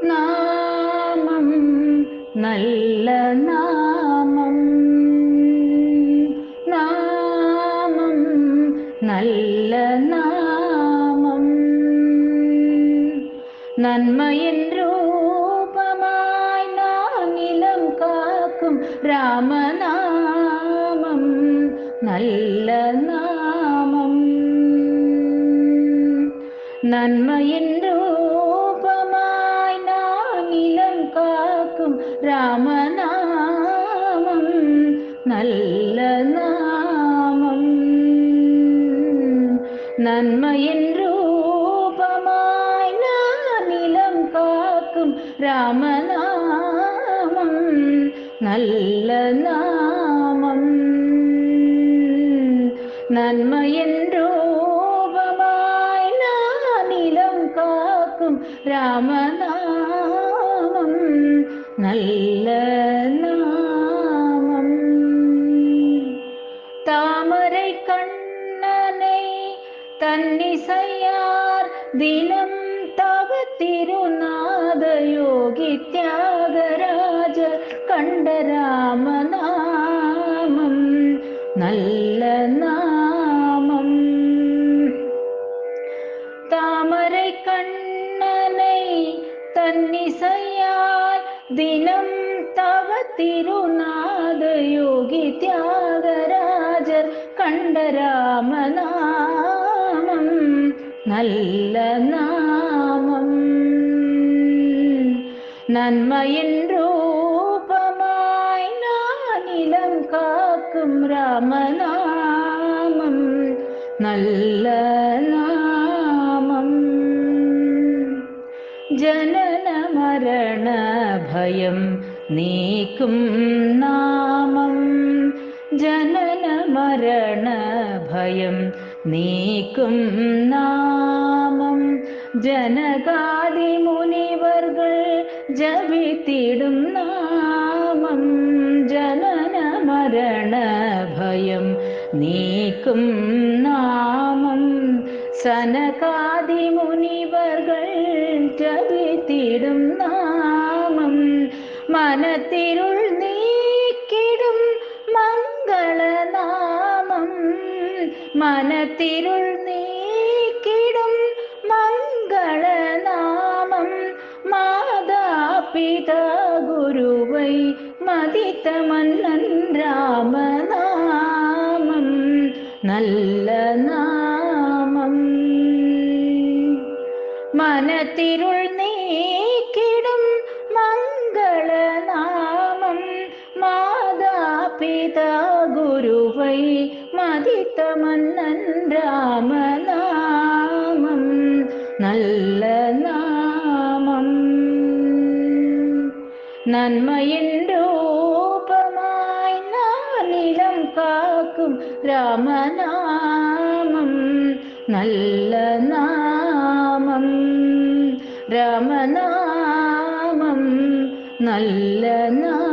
നാമം നല്ല നാമം, നാമം നല്ല നാമം. നന്മയിൻ രൂപമായി നാനിലം കാക്കും രാമനാമം നല്ല നാമം. നന്മയിൻ രൂപമായി നാനിലം കാക്കും രാമനാമം നല്ല നാമം. നന്മയിൻ രൂപമായി നാനിലം കാക്കും രാമനാമം നല്ല നാമം. നന്മയിൻ രൂപമായി നാനിലം കാക്കും രാമനാമം നല്ല നാമം. താമரை കണ്ണனை தன்னிசையார் தினம் தவ திருநாத யோகி தியாகராஜ கண்ட ராமநாமம் நல்ல நாமம். தாமரை கண்ணனை தன்னிசையார் தினம் தவ திருநாத யோகி தியாகராஜர் கண்ட ராமநாமம் நல்ல நாமம். நன்மையின் ரூபமாய் நானிலம் காக்கும் ராமநாமம் நல்ல நாமம். ജനന മരണ ഭയം നീക്കും നാമം, ജനന മരണ ഭയം നീക്കും നാമം. ജനകാദി മുനിവർകൾ ജപിത്തിടും നാമം, ജനന മരണ ഭയം നീക്കും നാമം. സനകാദി മുനിവർകൾ ജപിത്തിടും നാമം, മനത്തിരുൾ നീക്കിടും മംഗളനാമം, മനത്തിരുൾ നീക്കിടും മംഗളനാമം. മാതാപിതാ ഗുരുവൈ മദിത മന്നൻ രാമനാമം നല്ല നാമം. മനത്തിരുൾ നീക്കിടും മംഗളനാമം, മാതാപിതാ ഗുരുവൈ മദിത മന്നൻ രാമനാമം നല്ല നാമം. നന്മയിൻ രൂപമായി നാനിലം കാക്കും രാമനാമം നല്ല നാമം. രാമനാമം നല്ല നാമം.